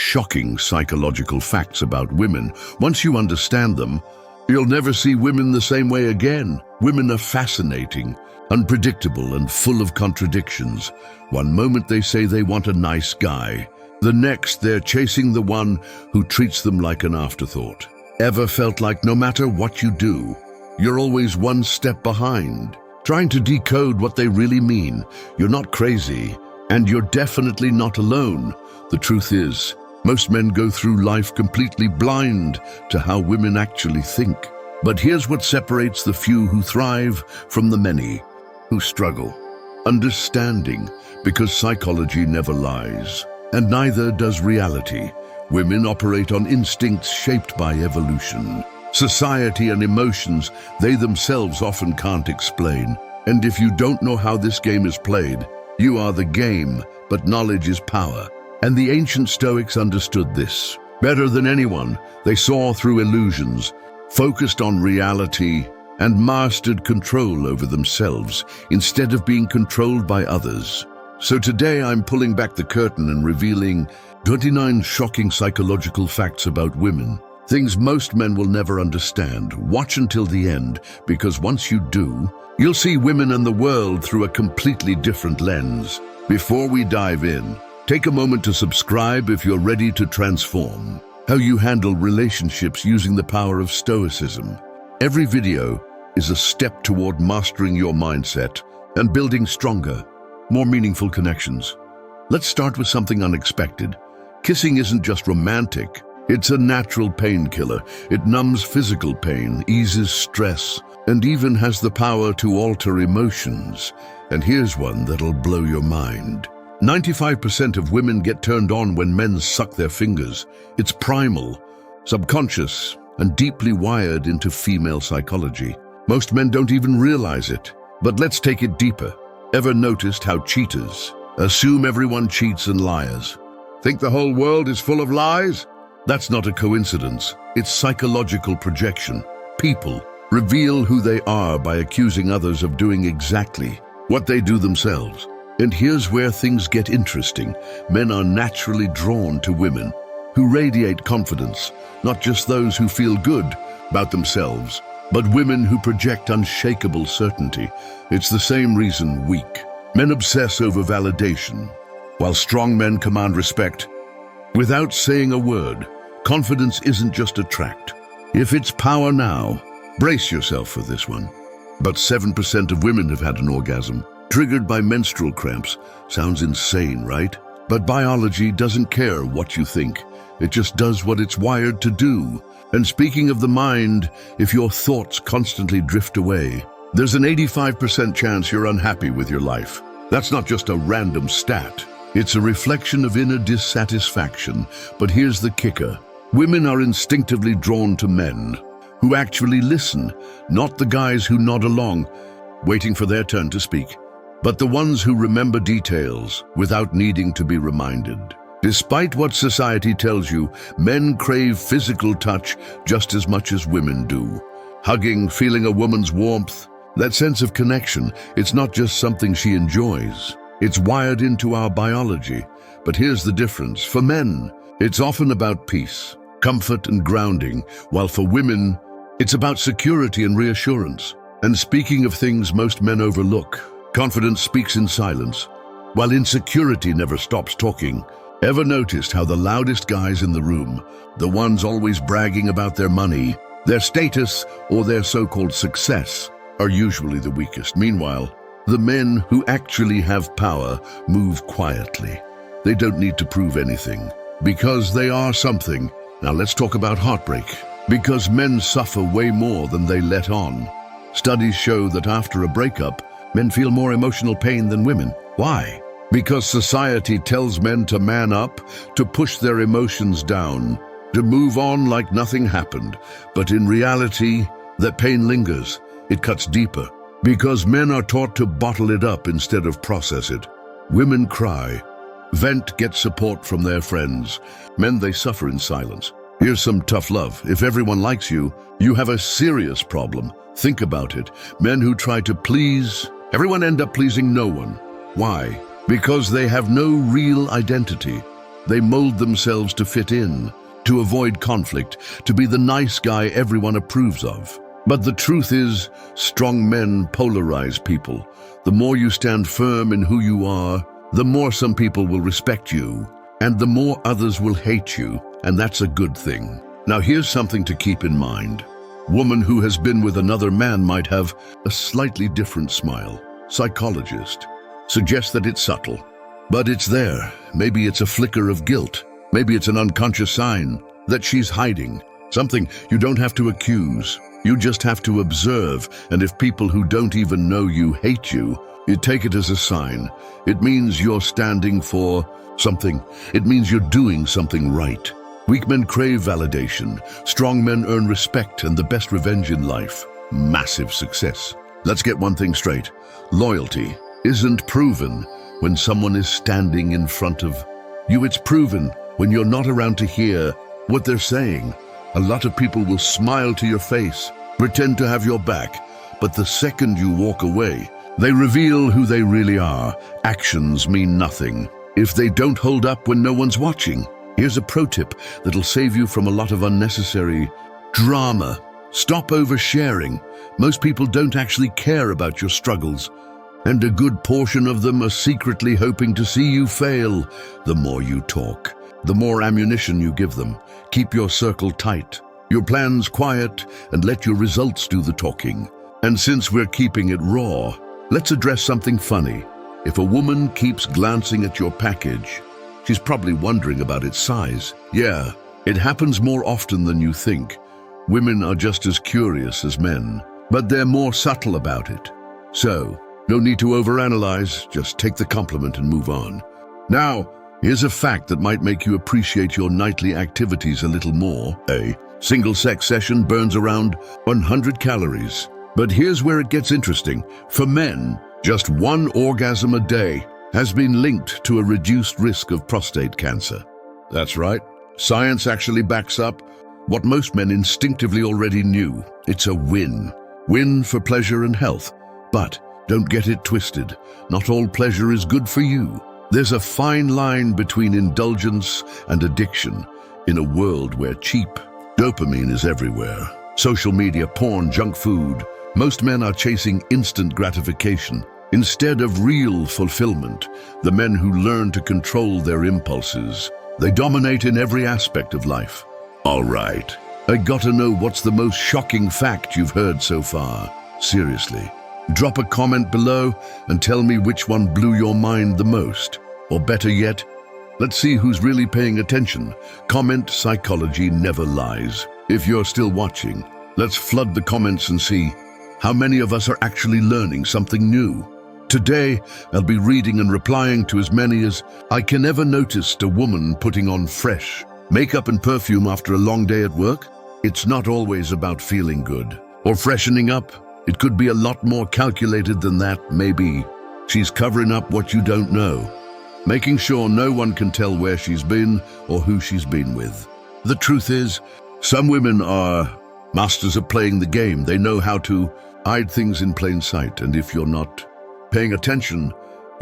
shocking psychological facts about women. Once you understand them, you'll never see women the same way again. Women are fascinating, unpredictable, and full of contradictions. One moment they say they want a nice guy. The next, they're chasing the one who treats them like an afterthought. Ever felt like no matter what you do, you're always one step behind, trying to decode what they really mean? You're not crazy, and you're definitely not alone. The truth is, most men go through life completely blind to how women actually think. But here's what separates the few who thrive from the many who struggle. Understanding, because psychology never lies, and neither does reality. Women operate on instincts shaped by evolution, society, and emotions they themselves often can't explain. And if you don't know how this game is played, you are the game, but knowledge is power. And the ancient Stoics understood this better than anyone. They saw through illusions, focused on reality, and mastered control over themselves instead of being controlled by others. So today I'm pulling back the curtain and revealing 29 shocking psychological facts about women. Things most men will never understand. Watch until the end, because once you do, you'll see women and the world through a completely different lens. Before we dive in, take a moment to subscribe if you're ready to transform. How you handle relationships using the power of Stoicism. Every video is a step toward mastering your mindset and building stronger, more meaningful connections. Let's start with something unexpected. Kissing isn't just romantic, it's a natural painkiller. It numbs physical pain, eases stress, and even has the power to alter emotions. And here's one that'll blow your mind. 95% of women get turned on when men suck their fingers. It's primal, subconscious, and deeply wired into female psychology. Most men don't even realize it. But let's take it deeper. Ever noticed how cheaters assume everyone cheats and liars? Think the whole world is full of lies? That's not a coincidence. It's psychological projection. People reveal who they are by accusing others of doing exactly what they do themselves. And here's where things get interesting. Men are naturally drawn to women who radiate confidence, not just those who feel good about themselves, but women who project unshakable certainty. It's the same reason weak men obsess over validation, while strong men command respect. Without saying a word, confidence isn't just a tract. If it's power now, brace yourself for this one. But 7% of women have had an orgasm, triggered by menstrual cramps. Sounds insane, right? But biology doesn't care what you think. It just does what it's wired to do. And speaking of the mind, if your thoughts constantly drift away, there's an 85% chance you're unhappy with your life. That's not just a random stat. It's a reflection of inner dissatisfaction. But here's the kicker. Women are instinctively drawn to men who actually listen, not the guys who nod along, waiting for their turn to speak, but the ones who remember details without needing to be reminded. Despite what society tells you, men crave physical touch just as much as women do. Hugging, feeling a woman's warmth, that sense of connection, it's not just something she enjoys. It's wired into our biology. But here's the difference. For men, it's often about peace, comfort, and grounding, while for women, it's about security and reassurance. And speaking of things most men overlook, confidence speaks in silence, while insecurity never stops talking. Ever noticed how the loudest guys in the room, the ones always bragging about their money, their status, or their so-called success, are usually the weakest? Meanwhile, the men who actually have power move quietly. They don't need to prove anything, because they are something. Now let's talk about heartbreak. Because men suffer way more than they let on. Studies show that after a breakup, men feel more emotional pain than women. Why? Because society tells men to man up, to push their emotions down, to move on like nothing happened. But in reality, that pain lingers. It cuts deeper. Because men are taught to bottle it up instead of process it. Women cry, vent, get support from their friends. Men, they suffer in silence. Here's some tough love. If everyone likes you, you have a serious problem. Think about it. Men who try to please everyone end up pleasing no one. Why? Because they have no real identity. They mold themselves to fit in, to avoid conflict, to be the nice guy everyone approves of. But the truth is, strong men polarize people. The more you stand firm in who you are, the more some people will respect you, and the more others will hate you, and that's a good thing. Now here's something to keep in mind. Woman who has been with another man might have a slightly different smile. Psychologist suggests that it's subtle, but it's there. Maybe it's a flicker of guilt. Maybe it's an unconscious sign that she's hiding. Something you don't have to accuse. You just have to observe, and if people who don't even know you hate you, you take it as a sign. It means you're standing for something. It means you're doing something right. Weak men crave validation. Strong men earn respect and the best revenge in life. Massive success. Let's get one thing straight. Loyalty isn't proven when someone is standing in front of you. It's proven when you're not around to hear what they're saying. A lot of people will smile to your face, pretend to have your back, but the second you walk away, they reveal who they really are. Actions mean nothing if they don't hold up when no one's watching. Here's a pro tip that'll save you from a lot of unnecessary drama. Stop oversharing. Most people don't actually care about your struggles, and a good portion of them are secretly hoping to see you fail. The more you talk, the more ammunition you give them. Keep your circle tight, your plans quiet, and let your results do the talking. And since we're keeping it raw, let's address something funny. If a woman keeps glancing at your package, she's probably wondering about its size. Yeah, it happens more often than you think. Women are just as curious as men, but they're more subtle about it. So, no need to overanalyze, just take the compliment and move on. Now, here's a fact that might make you appreciate your nightly activities a little more. A single-sex session burns around 100 calories. But here's where it gets interesting. For men, just one orgasm a day has been linked to a reduced risk of prostate cancer. That's right. Science actually backs up what most men instinctively already knew. It's a win. Win for pleasure and health. But don't get it twisted. Not all pleasure is good for you. There's a fine line between indulgence and addiction in a world where cheap dopamine is everywhere. Social media, porn, junk food. Most men are chasing instant gratification instead of real fulfillment. The men who learn to control their impulses, they dominate in every aspect of life. All right, I gotta know what's the most shocking fact you've heard so far. Seriously. Drop a comment below and tell me which one blew your mind the most. Or better yet, let's see who's really paying attention. Comment psychology never lies. If you're still watching, let's flood the comments and see how many of us are actually learning something new. Today, I'll be reading and replying to as many as I can ever noticed a woman putting on fresh makeup and perfume after a long day at work. It's not always about feeling good or freshening up. It could be a lot more calculated than that. Maybe she's covering up what you don't know, making sure no one can tell where she's been or who she's been with. The truth is, some women are masters at playing the game. They know how to hide things in plain sight, and if you're not paying attention,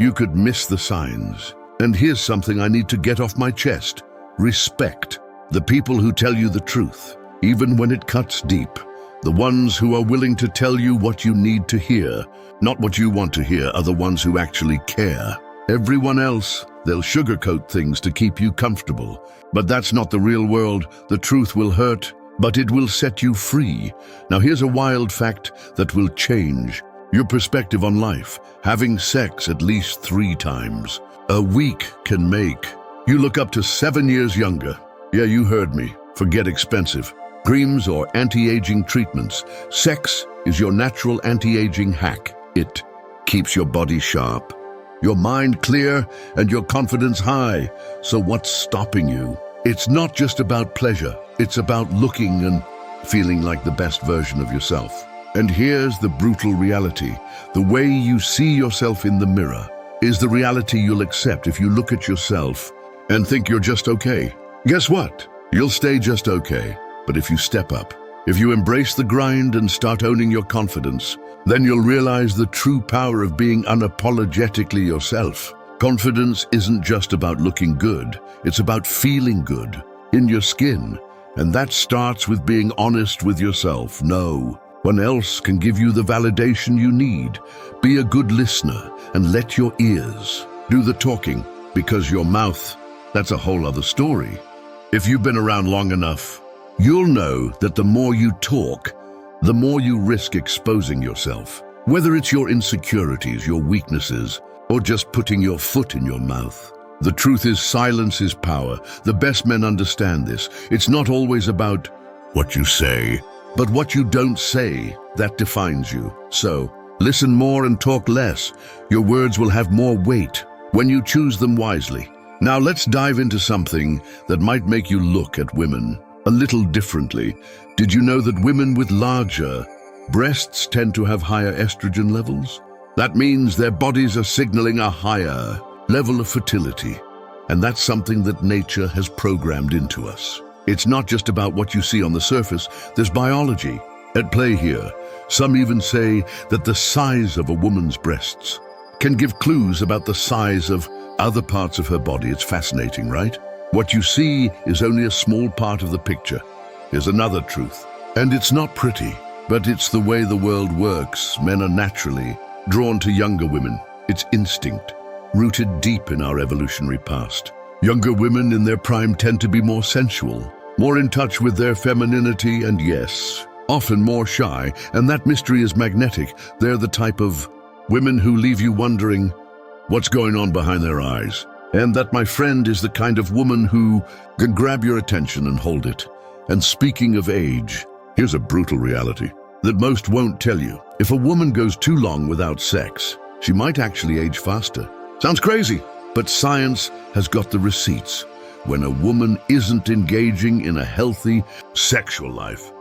you could miss the signs. And here's something I need to get off my chest. Respect the people who tell you the truth, even when it cuts deep. The ones who are willing to tell you what you need to hear, not what you want to hear, are the ones who actually care. Everyone else, they'll sugarcoat things to keep you comfortable. But that's not the real world. The truth will hurt, but it will set you free. Now here's a wild fact that will change your perspective on life. Having sex at least 3 times a week can make you look up to 7 years younger. Yeah, you heard me. Forget expensive creams or anti-aging treatments. Sex is your natural anti-aging hack. It keeps your body sharp, your mind clear, and your confidence high. So what's stopping you? It's not just about pleasure. It's about looking and feeling like the best version of yourself. And here's the brutal reality. The way you see yourself in the mirror is the reality you'll accept. If you look at yourself and think you're just okay, guess what? You'll stay just okay. But if you step up, if you embrace the grind and start owning your confidence, then you'll realize the true power of being unapologetically yourself. Confidence isn't just about looking good, it's about feeling good, in your skin. And that starts with being honest with yourself. No one else can give you the validation you need. Be a good listener and let your ears do the talking, because your mouth, that's a whole other story. If you've been around long enough, you'll know that the more you talk, the more you risk exposing yourself. Whether it's your insecurities, your weaknesses, or just putting your foot in your mouth. The truth is, silence is power. The best men understand this. It's not always about what you say, but what you don't say that defines you. So, listen more and talk less. Your words will have more weight when you choose them wisely. Now let's dive into something that might make you look at women a little differently. Did you know that women with larger breasts tend to have higher estrogen levels? That means their bodies are signaling a higher level of fertility. And that's something that nature has programmed into us. It's not just about what you see on the surface, there's biology at play here. Some even say that the size of a woman's breasts can give clues about the size of other parts of her body. It's fascinating, right? What you see is only a small part of the picture. Here's another truth. And it's not pretty, but it's the way the world works. Men are naturally drawn to younger women. It's instinct, rooted deep in our evolutionary past. Younger women in their prime tend to be more sensual, more in touch with their femininity, and yes, often more shy, and that mystery is magnetic. They're the type of women who leave you wondering what's going on behind their eyes. And that, my friend, is the kind of woman who can grab your attention and hold it. And speaking of age, here's a brutal reality that most won't tell you. If a woman goes too long without sex, she might actually age faster. Sounds crazy, but science has got the receipts. When a woman isn't engaging in a healthy sexual life,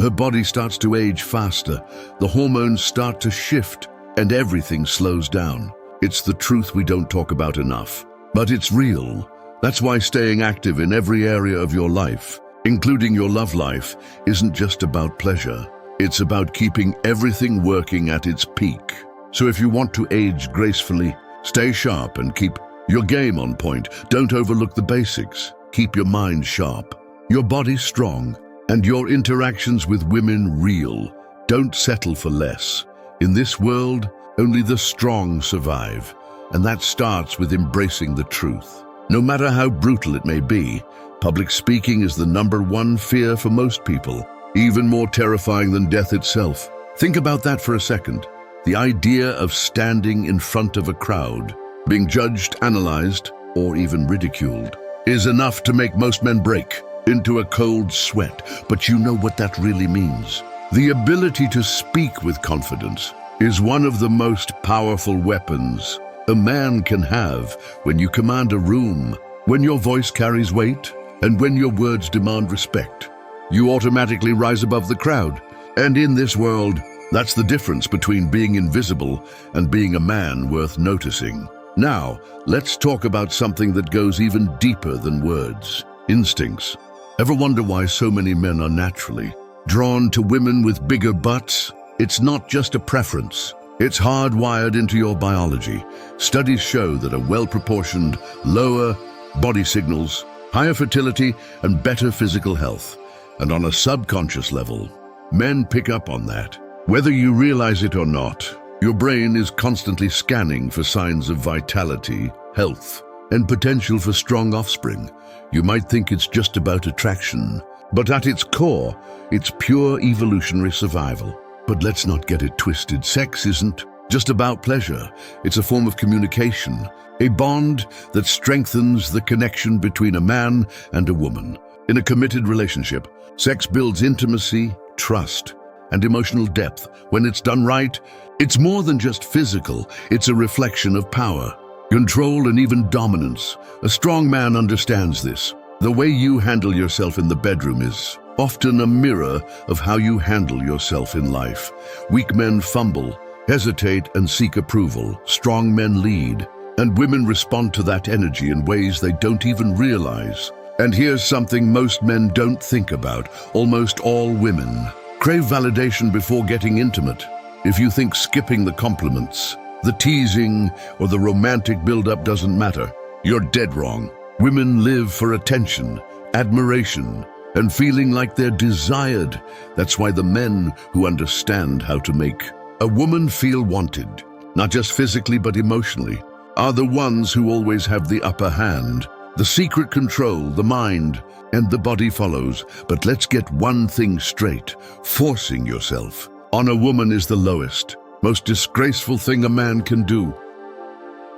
her body starts to age faster, the hormones start to shift, and everything slows down. It's the truth we don't talk about enough, but it's real. That's why staying active in every area of your life, including your love life, isn't just about pleasure. It's about keeping everything working at its peak. So if you want to age gracefully, stay sharp and keep your game on point. Don't overlook the basics. Keep your mind sharp, your body strong, and your interactions with women real. Don't settle for less. In this world, only the strong survive, and that starts with embracing the truth. No matter how brutal it may be, public speaking is the #1 fear for most people, even more terrifying than death itself. Think about that for a second. The idea of standing in front of a crowd, being judged, analyzed, or even ridiculed, is enough to make most men break into a cold sweat. But you know what that really means. The ability to speak with confidence is one of the most powerful weapons a man can have. When you command a room, when your voice carries weight, and when your words demand respect, you automatically rise above the crowd. And in this world, that's the difference between being invisible and being a man worth noticing. Now, let's talk about something that goes even deeper than words: instincts. Ever wonder why so many men are naturally drawn to women with bigger butts? It's not just a preference. It's hardwired into your biology. Studies show that a well-proportioned, lower body signals higher fertility and better physical health. And on a subconscious level, men pick up on that. Whether you realize it or not, your brain is constantly scanning for signs of vitality, health, and potential for strong offspring. You might think it's just about attraction, but at its core, it's pure evolutionary survival. But let's not get it twisted. Sex isn't just about pleasure. It's a form of communication, a bond that strengthens the connection between a man and a woman. In a committed relationship, sex builds intimacy, trust, and emotional depth. When it's done right, it's more than just physical. It's a reflection of power, control, and even dominance. A strong man understands this. The way you handle yourself in the bedroom is often a mirror of how you handle yourself in life. Weak men fumble, hesitate, and seek approval. Strong men lead, and women respond to that energy in ways they don't even realize. And here's something most men don't think about. Almost all women crave validation before getting intimate. If you think skipping the compliments The teasing or the romantic build-up doesn't matter. You're dead wrong. Women live for attention, admiration, and feeling like they're desired. That's why the men who understand how to make a woman feel wanted, not just physically but emotionally, are the ones who always have the upper hand. The secret control, the mind, and the body follows. But let's get one thing straight. Forcing yourself on a woman is the lowest, most disgraceful thing a man can do.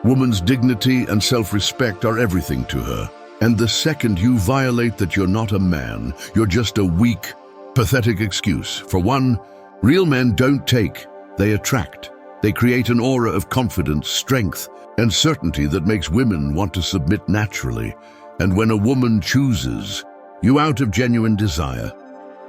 Woman's dignity and self-respect are everything to her. And the second you violate that, you're not a man, you're just a weak, pathetic excuse. For one, real men don't take, they attract. They create an aura of confidence, strength, and certainty that makes women want to submit naturally. And when a woman chooses you out of genuine desire,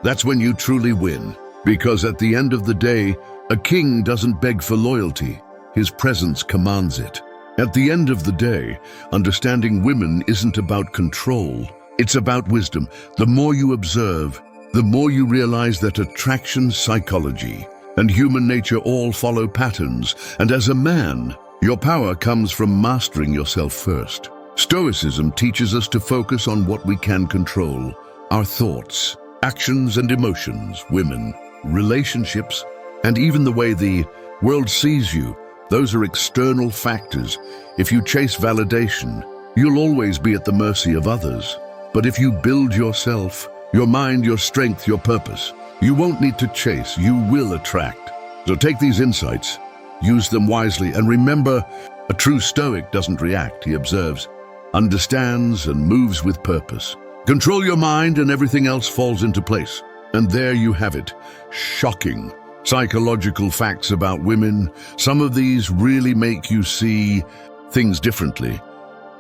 that's when you truly win. Because at the end of the day, a king doesn't beg for loyalty, his presence commands it. At the end of the day, understanding women isn't about control, it's about wisdom. The more you observe, the more you realize that attraction, psychology, and human nature all follow patterns. And as a man, your power comes from mastering yourself first. Stoicism teaches us to focus on what we can control: our thoughts, actions and emotions, women, relationships, and even the way the world sees you. Those are external factors. If you chase validation, you'll always be at the mercy of others. But if you build yourself, your mind, your strength, your purpose, you won't need to chase, you will attract. So take these insights, use them wisely, and remember, a true Stoic doesn't react, he observes, understands, and moves with purpose. Control your mind and everything else falls into place. And there you have it. Shocking psychological facts about women. Some of these really make you see things differently,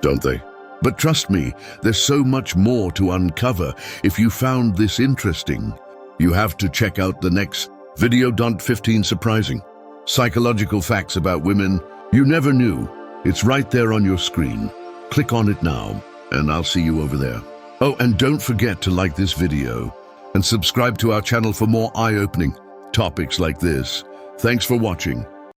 don't they? But trust me, there's so much more to uncover. If you found this interesting, you have to check out the next video. 15 surprising psychological facts about women you never knew. It's right there on your screen. Click on it now, and I'll see you over there. Oh, and don't forget to like this video and subscribe to our channel for more eye-opening topics like this. Thanks for watching.